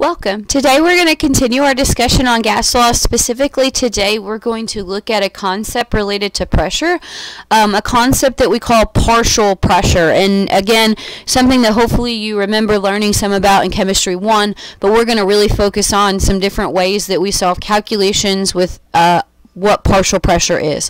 Welcome. Today we're going to continue our discussion on gas law. Specifically today we're going to look at a concept related to pressure, a concept that we call partial pressure. And again, something that hopefully you remember learning some about in Chemistry 1, but we're going to really focus on some different ways that we solve calculations with what partial pressure is.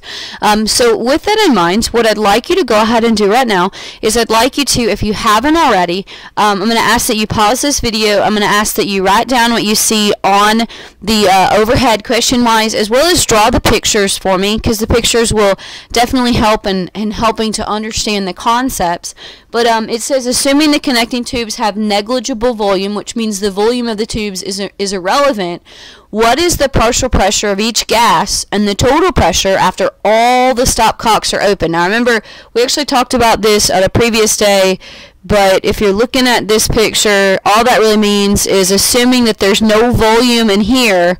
So with that in mind, what I'd like you to go ahead and do right now is I'd like you to, if you haven't already, I'm going to ask that you pause this video. I'm going to ask that you write down what you see on the overhead question-wise, as well as draw the pictures for me, because the pictures will definitely help in helping to understand the concepts. But it says, assuming the connecting tubes have negligible volume, which means the volume of the tubes is irrelevant, what is the partial pressure of each gas and the total pressure after all the stopcocks are open? Now remember, we actually talked about this on a previous day, but if you're looking at this picture, all that really means is assuming that there's no volume in here,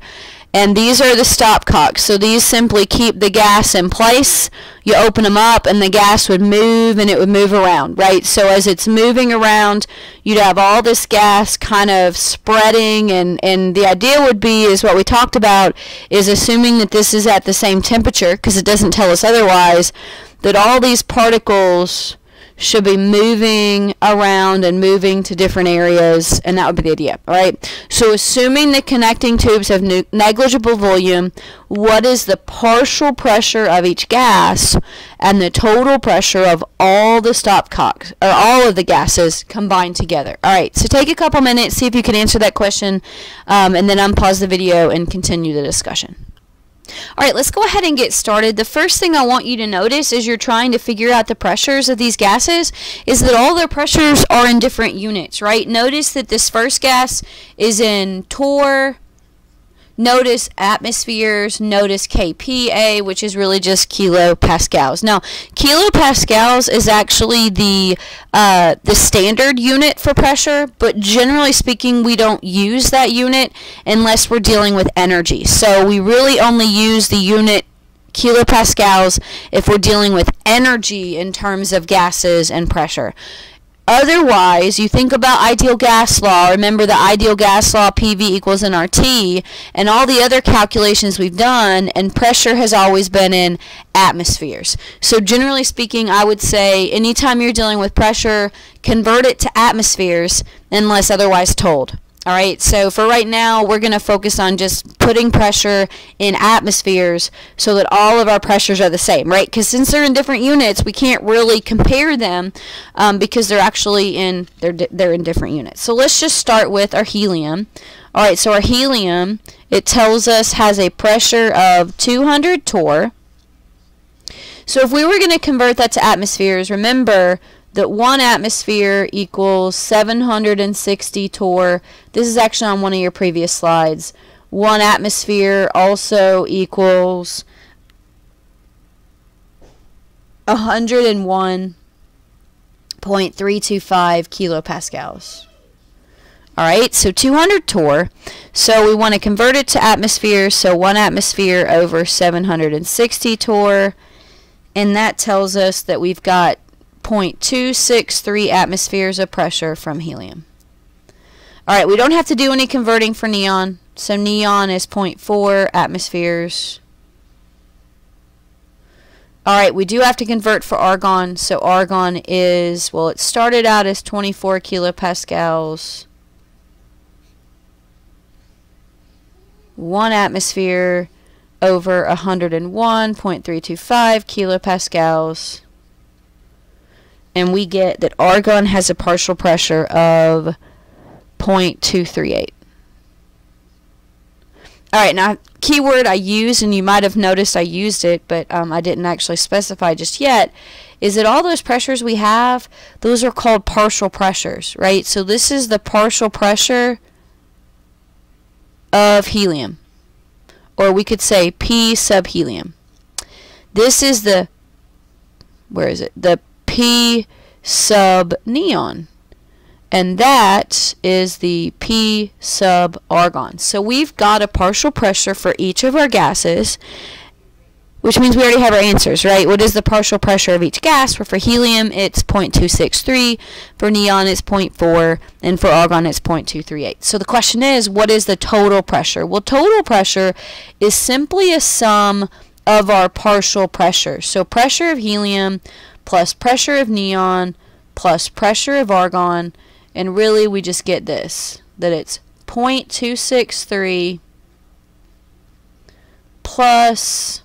and these are the stopcocks. So these simply keep the gas in place. You open them up and the gas would move and it would move around, right? So as it's moving around, you'd have all this gas kind of spreading, and the idea would be, is what we talked about, is assuming that this is at the same temperature, because it doesn't tell us otherwise, that all these particles should be moving around and moving to different areas, and that would be the idea, all right? So assuming the connecting tubes have negligible volume, what is the partial pressure of each gas and the total pressure of all the stopcocks, or all of the gases combined together? All right, so take a couple minutes, see if you can answer that question, and then unpause the video and continue the discussion. All right, let's go ahead and get started. The first thing I want you to notice as you're trying to figure out the pressures of these gases is that all their pressures are in different units, right? Notice that this first gas is in torr. Notice atmospheres, notice kPa, which is really just kilopascals. Now, kilopascals is actually the standard unit for pressure, but generally speaking, we don't use that unit unless we're dealing with energy. So we really only use the unit kilopascals if we're dealing with energy in terms of gases and pressure. Otherwise, you think about ideal gas law. Remember the ideal gas law, PV equals nRT, and all the other calculations we've done, and pressure has always been in atmospheres. So generally speaking, I would say anytime you're dealing with pressure, convert it to atmospheres unless otherwise told. All right, so for right now, we're going to focus on just putting pressure in atmospheres so that all of our pressures are the same, right? Because since they're in different units, we can't really compare them because they're actually they're in different units. So let's just start with our helium. All right, so our helium, it tells us, has a pressure of 200 torr. So if we were going to convert that to atmospheres, remember that 1 atmosphere equals 760 torr. This is actually on one of your previous slides. 1 atmosphere also equals 101.325 kilopascals. All right, so 200 torr. So we want to convert it to atmospheres, so 1 atmosphere over 760 torr, and that tells us that we've got 0.263 atmospheres of pressure from helium. All right, we don't have to do any converting for neon, so neon is 0.4 atmospheres. All right, we do have to convert for argon, so argon is, well, it started out as 24 kilopascals. 1 atmosphere over 101.325 kilopascals. And we get that argon has a partial pressure of 0.238. Alright, now keyword I use, and you might have noticed I used it, but I didn't actually specify just yet, is that all those pressures we have, those are called partial pressures, right? So this is the partial pressure of helium, or we could say P sub helium. This is the, where is it? The P sub neon, and that is the P sub argon. So we've got a partial pressure for each of our gases, which means we already have our answers, right? What is the partial pressure of each gas? Well, for helium, it's 0.263. For neon, it's 0.4. And for argon, it's 0.238. So the question is, what is the total pressure? Well, total pressure is simply a sum of our partial pressure. So pressure of helium plus pressure of neon plus pressure of argon. And really, we just get this, that it's 0.263 plus...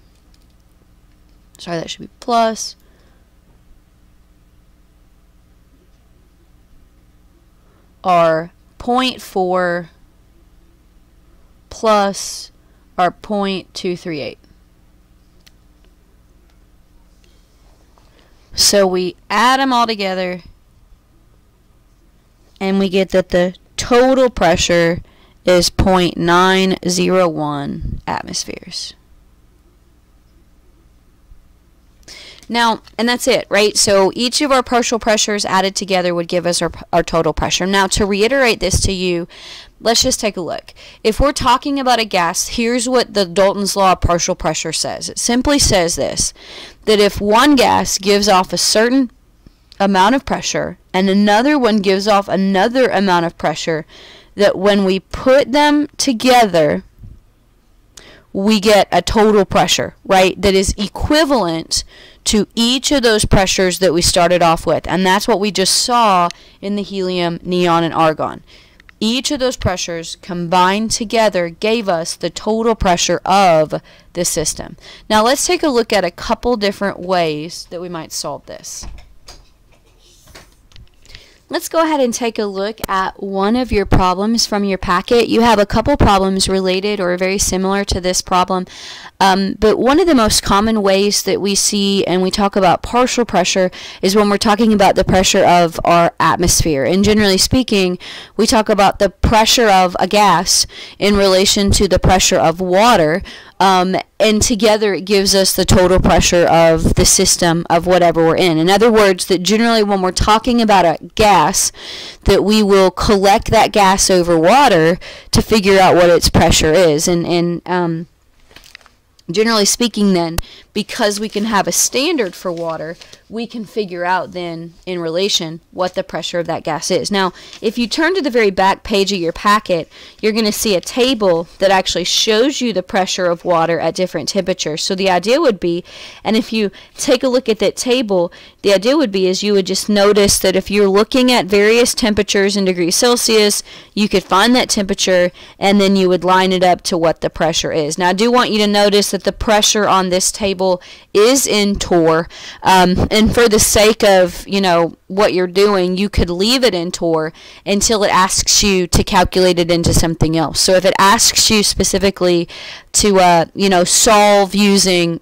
Sorry, that should be plus our 0.4 plus our 0.238. So we add them all together and we get that the total pressure is 0.901 atmospheres. Now, and that's it, right? So each of our partial pressures added together would give us our total pressure. Now, to reiterate this to you, let's just take a look. If we're talking about a gas, here's what the Dalton's law of partial pressure says. It simply says this, that if one gas gives off a certain amount of pressure and another one gives off another amount of pressure, that when we put them together, we get a total pressure, right, that is equivalent to each of those pressures that we started off with. And that's what we just saw in the helium, neon, and argon. Each of those pressures combined together gave us the total pressure of the system. Now let's take a look at a couple different ways that we might solve this. Let's go ahead and take a look at one of your problems from your packet. You have a couple problems related or very similar to this problem, but one of the most common ways that we see and we talk about partial pressure is when we're talking about the pressure of our atmosphere. And generally speaking, we talk about the pressure of a gas in relation to the pressure of water, and together it gives us the total pressure of the system of whatever we're in. In other words, that generally when we're talking about a gas, that we will collect that gas over water to figure out what its pressure is. And generally speaking then, because we can have a standard for water, we can figure out then in relation what the pressure of that gas is. Now, if you turn to the very back page of your packet, you're going to see a table that actually shows you the pressure of water at different temperatures. So the idea would be, and if you take a look at that table, the idea would be is you would just notice that if you're looking at various temperatures in degrees Celsius, you could find that temperature and then you would line it up to what the pressure is. Now, I do want you to notice that the pressure on this table is in torr, and for the sake of, you know, what you're doing, you could leave it in torr until it asks you to calculate it into something else. So if it asks you specifically to, you know, solve using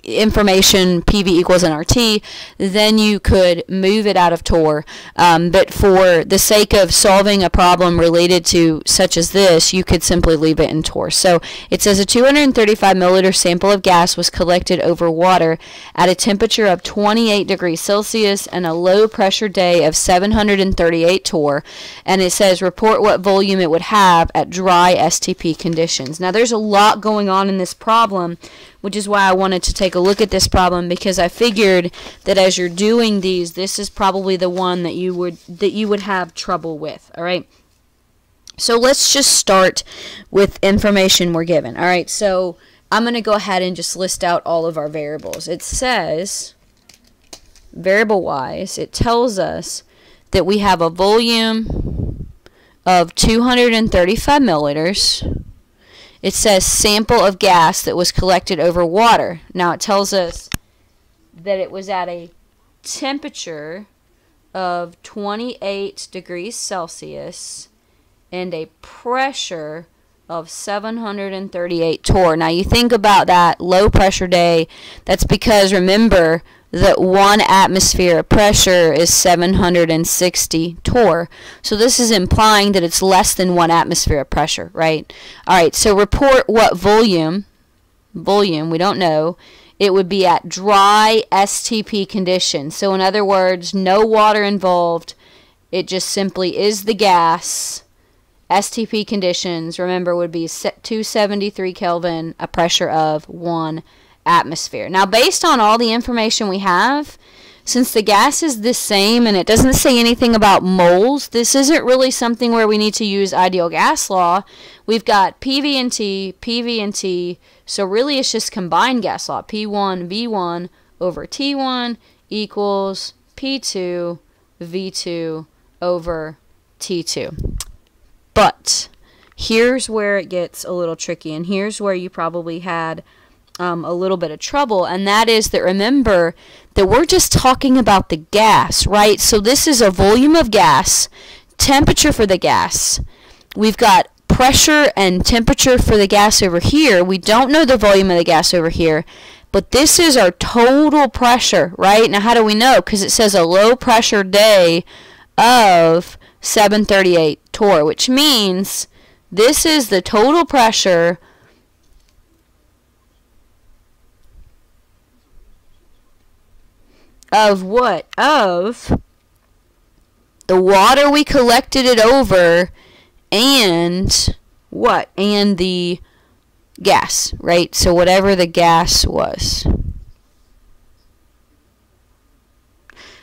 information PV equals nRT, then you could move it out of torr. But for the sake of solving a problem related to such as this, you could simply leave it in torr. So it says a 235 milliliter sample of gas was collected over water at a temperature of 28 degrees Celsius and a low pressure day of 738 torr. And it says report what volume it would have at dry STP conditions. Now there's a lot going on in this problem, which is why I wanted to take a look at this problem, because I figured that as you're doing these, this is probably the one that you would have trouble with. All right. So let's just start with information we're given. All right. So I'm going to go ahead and just list out all of our variables. It says, variable-wise, it tells us that we have a volume of 235 milliliters. It says sample of gas that was collected over water. Now it tells us that it was at a temperature of 28 degrees Celsius and a pressure of 738 torr. Now you think about that low pressure day, that's because remember that 1 atmosphere of pressure is 760 torr. So this is implying that it's less than 1 atmosphere of pressure, right? Alright, so report what volume, we don't know, it would be at dry STP conditions. So in other words, no water involved, it just simply is the gas. STP conditions, remember, would be 273 Kelvin, a pressure of 1 atmosphere. Now, based on all the information we have, since the gas is the same and it doesn't say anything about moles, this isn't really something where we need to use ideal gas law. We've got PV and T, so really it's just combined gas law. P1 V1 over T1 equals P2 V2 over T2. But here's where it gets a little tricky, and here's where you probably had a little bit of trouble, and that is that remember that we're just talking about the gas, right? So this is a volume of gas, temperature for the gas. We've got pressure and temperature for the gas over here. We don't know the volume of the gas over here, but this is our total pressure, right? Now how do we know? Because it says a low pressure day of 738 torr, which means this is the total pressure of what? Of the water we collected it over and what? And the gas, right? So whatever the gas was.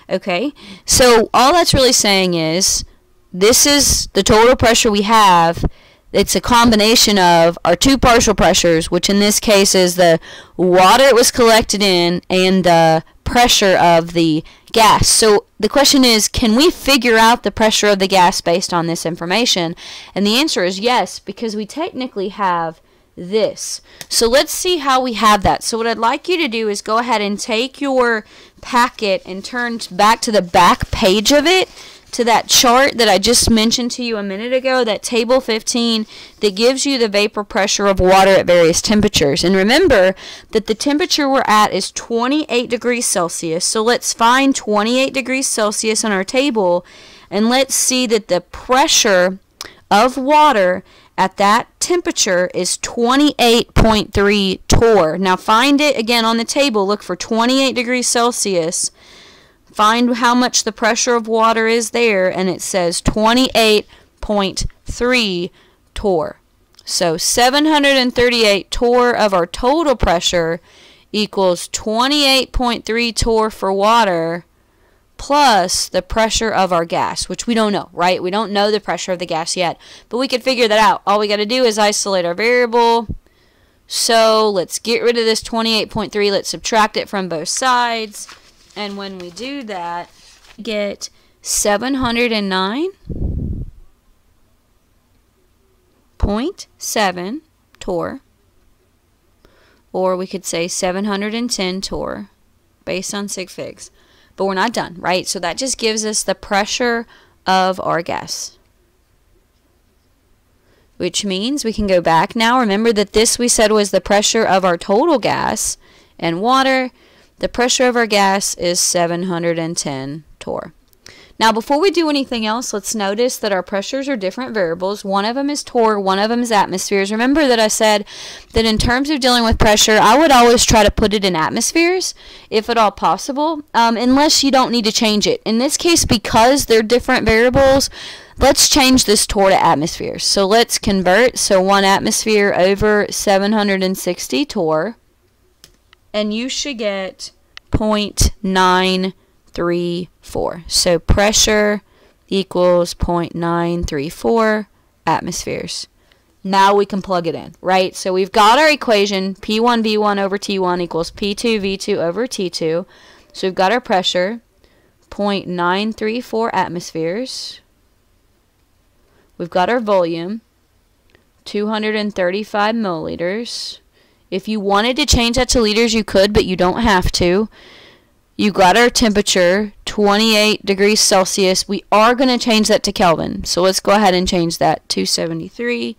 Okay, so all that's really saying is this is the total pressure we have. It's a combination of our two partial pressures, which in this case is the water it was collected in and the pressure of the gas. So the question is, can we figure out the pressure of the gas based on this information? And the answer is yes, because we technically have this. So let's see how we have that. So what I'd like you to do is go ahead and take your packet and turn back to the back page of it, to that chart that I just mentioned to you a minute ago, that table 15 that gives you the vapor pressure of water at various temperatures. And remember that the temperature we're at is 28 degrees Celsius. So let's find 28 degrees Celsius on our table, and let's see that the pressure of water at that temperature is 28.3 torr. Now find it again on the table. Look for 28 degrees Celsius. Find how much the pressure of water is there, and it says 28.3 torr. So 738 torr of our total pressure equals 28.3 torr for water plus the pressure of our gas, which we don't know, right? We don't know the pressure of the gas yet, but we could figure that out. All we got to do is isolate our variable. So let's get rid of this 28.3. Let's subtract it from both sides. And when we do that, get 709.7 torr, or we could say 710 torr based on sig figs. But we're not done, right? So that just gives us the pressure of our gas, which means we can go back now. Remember that this we said was the pressure of our total gas and water. The pressure of our gas is 710 torr. Now before we do anything else, let's notice that our pressures are different variables. One of them is torr, one of them is atmospheres. Remember that I said that in terms of dealing with pressure, I would always try to put it in atmospheres, if at all possible, unless you don't need to change it. In this case, because they're different variables, let's change this torr to atmospheres. So let's convert. So 1 atmosphere over 760 torr. And you should get 0.934. So pressure equals 0.934 atmospheres. Now we can plug it in, right? So we've got our equation, P1 V1 over T1 equals P2 V2 over T2. So we've got our pressure, 0.934 atmospheres. We've got our volume, 235 milliliters. If you wanted to change that to liters, you could, but you don't have to. You got our temperature, 28 degrees Celsius. We are going to change that to Kelvin. So let's go ahead and change that to 73.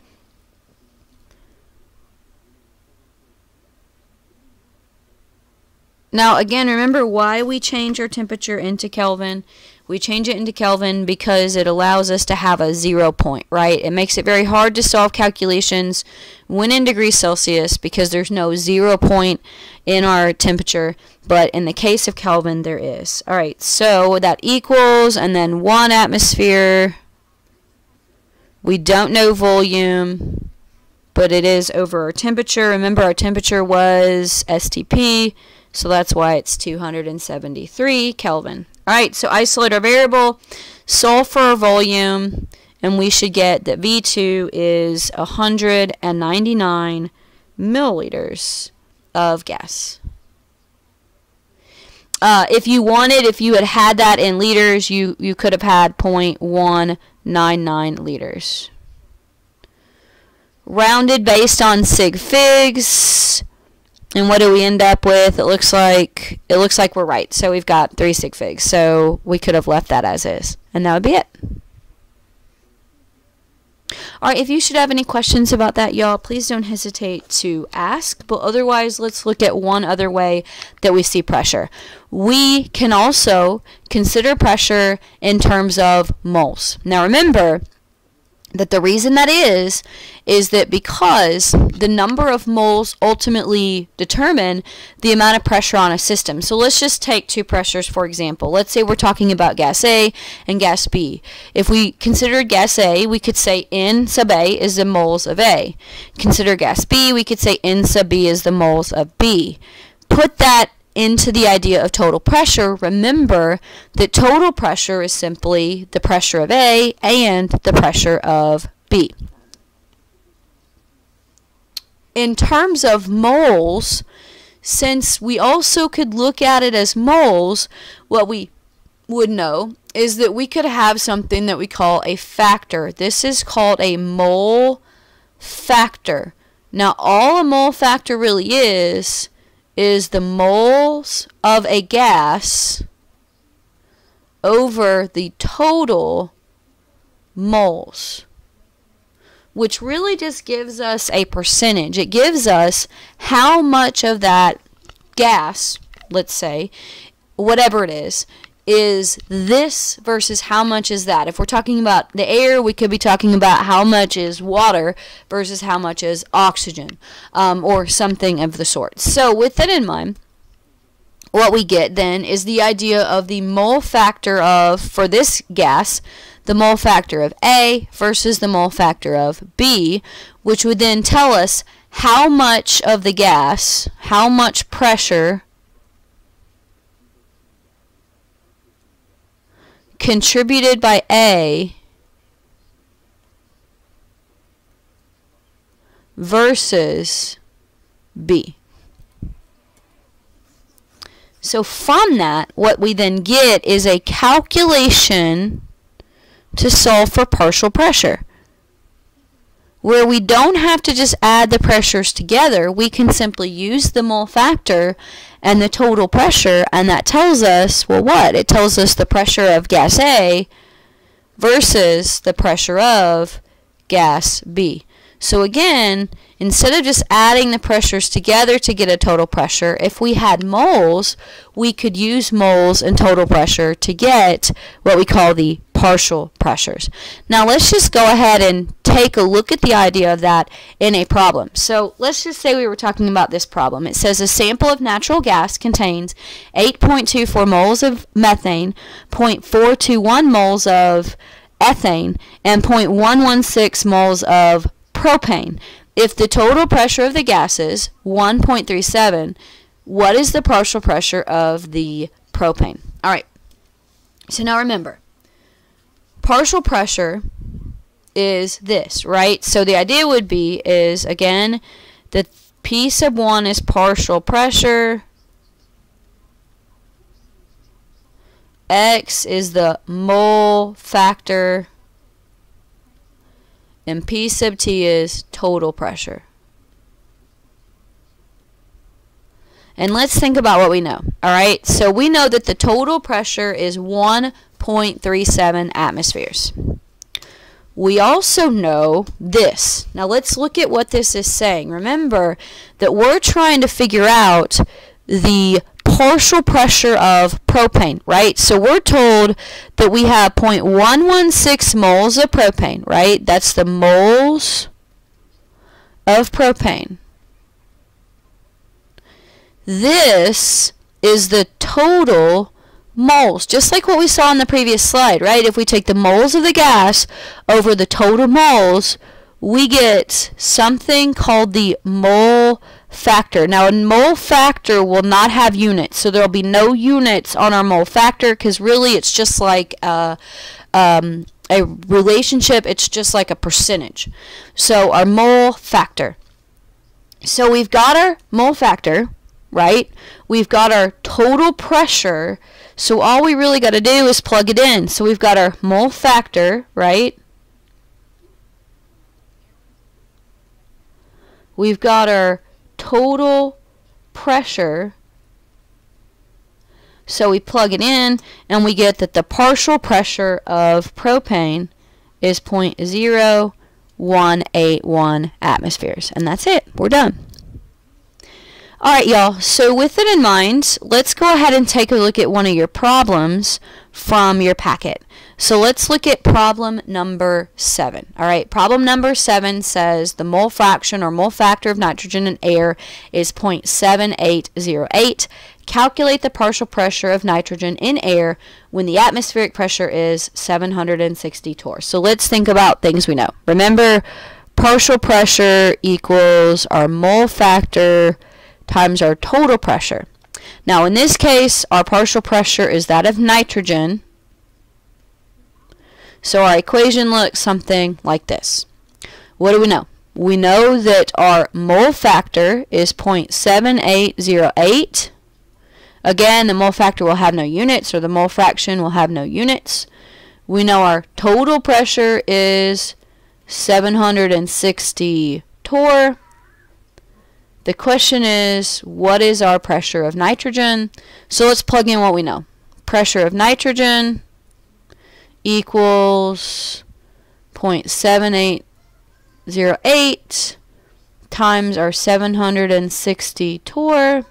Now, again, remember why we change our temperature into Kelvin. We change it into Kelvin because it allows us to have a 0 point, right? It makes it very hard to solve calculations when in degrees Celsius because there's no 0 point in our temperature, but in the case of Kelvin, there is. All right, so that equals, and then 1 atmosphere. We don't know volume. but it is over our temperature. Remember, our temperature was STP, so that's why it's 273 Kelvin. All right, so isolate our variable, solve for our volume, and we should get that V2 is 199 milliliters of gas. If you had that in liters, you could have had 0.199 liters. Rounded based on sig figs, and what do we end up with? It looks like we're right. So we've got 3 sig figs. So we could have left that as is, and that would be it. Alright, if you should have any questions about that, y'all, please don't hesitate to ask. But otherwise, let's look at one other way that we see pressure. We can also consider pressure in terms of moles. Now remember that the reason that is that because the number of moles ultimately determine the amount of pressure on a system. So let's just take two pressures, for example. Let's say we're talking about gas A and gas B. If we considered gas A, we could say N sub A is the moles of A. Consider gas B, we could say N sub B is the moles of B. Put that into the idea of total pressure. Remember that total pressure is simply the pressure of A and the pressure of B. In terms of moles, since we also could look at it as moles, what we would know is that we could have something that we call a factor. This is called a mole factor. Now, all a mole factor really is the moles of a gas over the total moles, which really just gives us a percentage. It gives us how much of that gas, let's say, whatever it is this versus how much is that. If we're talking about the air, we could be talking about how much is water versus how much is oxygen, or something of the sort. So with that in mind, what we get then is the idea of the mole factor of, for this gas, the mole factor of A versus the mole factor of B, which would then tell us how much of the gas, how much pressure contributed by A versus B. So from that, what we then get is a calculation to solve for partial pressure, where we don't have to just add the pressures together. We can simply use the mole factor and the total pressure, and that tells us, well, what? It tells us the pressure of gas A versus the pressure of gas B. So again, instead of just adding the pressures together to get a total pressure, if we had moles, we could use moles and total pressure to get what we call the partial pressures. Now let's just go ahead and take a look at the idea of that in a problem. So let's just say we were talking about this problem. It says a sample of natural gas contains 8.24 moles of methane, 0.421 moles of ethane, and 0.116 moles of propane. If the total pressure of the gas is 1.37, what is the partial pressure of the propane? All right. So now remember, partial pressure is this, right? So the idea would be is, again, that P sub 1 is partial pressure, X is the mole factor, and P sub T is total pressure. And let's think about what we know. Alright, so we know that the total pressure is 1.37 atmospheres. We also know this. Now let's look at what this is saying. Remember that we're trying to figure out the partial pressure of propane, right? So we're told that we have 0.116 moles of propane, right? That's the moles of propane. This is the total moles, just like what we saw in the previous slide, right? If we take the moles of the gas over the total moles, we get something called the mole factor. Now, a mole factor will not have units, so there will be no units on our mole factor, because really it's just like a relationship. It's just like a percentage. So our mole factor. So we've got our mole factor, right? We've got our total pressure. So all we really got to do is plug it in. So we've got our mole factor, right? We've got our total pressure. So we plug it in and we get that the partial pressure of propane is 0.0181 atmospheres. And that's it. We're done. Alright, y'all. So with it in mind, let's go ahead and take a look at one of your problems from your packet. So let's look at problem number 7. Alright, problem number 7 says the mole fraction or mole factor of nitrogen in air is 0.7808. Calculate the partial pressure of nitrogen in air when the atmospheric pressure is 760 torr. So let's think about things we know. Remember, partial pressure equals our mole factor times our total pressure. Now in this case, our partial pressure is that of nitrogen. So our equation looks something like this. What do we know? We know that our mole factor is 0.7808. Again, the mole factor will have no units, or the mole fraction will have no units. We know our total pressure is 760 torr. The question is, what is our pressure of nitrogen? So let's plug in what we know. Pressure of nitrogen equals 0.7808 times our 760 torr.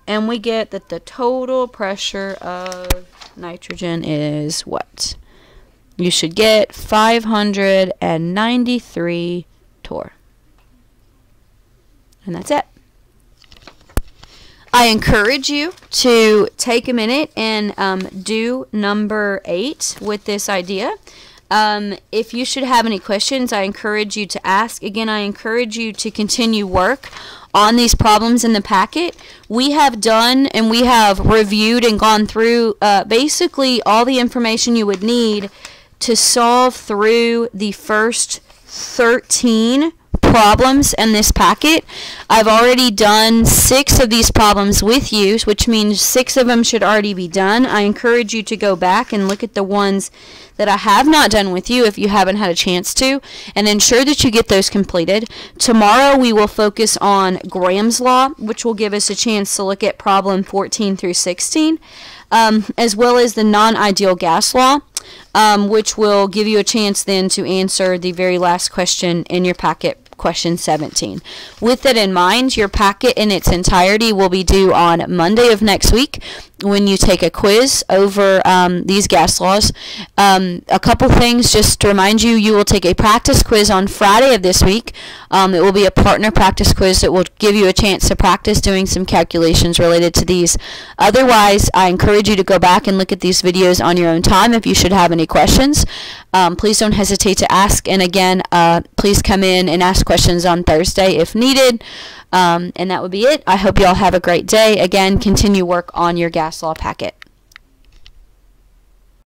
And we get that the total pressure of nitrogen is what? You should get 593 torr. And that's it. I encourage you to take a minute and do number 8 with this idea. If you should have any questions, I encourage you to ask. Again, I encourage you to continue work on these problems in the packet. We have done and we have reviewed and gone through basically all the information you would need to solve through the first 13 problems in this packet. I've already done 6 of these problems with you, which means 6 of them should already be done. I encourage you to go back and look at the ones that I have not done with you if you haven't had a chance to, and ensure that you get those completed. Tomorrow we will focus on Graham's Law, which will give us a chance to look at problem 14 through 16, as well as the non-ideal gas law, which will give you a chance then to answer the very last question in your packet, question 17. With that in mind, your packet in its entirety will be due on Monday of next week when you take a quiz over these gas laws. A couple things just to remind you, you will take a practice quiz on Friday of this week. It will be a partner practice quiz that will give you a chance to practice doing some calculations related to these. Otherwise, I encourage you to go back and look at these videos on your own time if you should have any questions. Please don't hesitate to ask, and again, please come in and ask questions on Thursday if needed. And that would be it. I hope you all have a great day. Again, continue work on your gas law packet.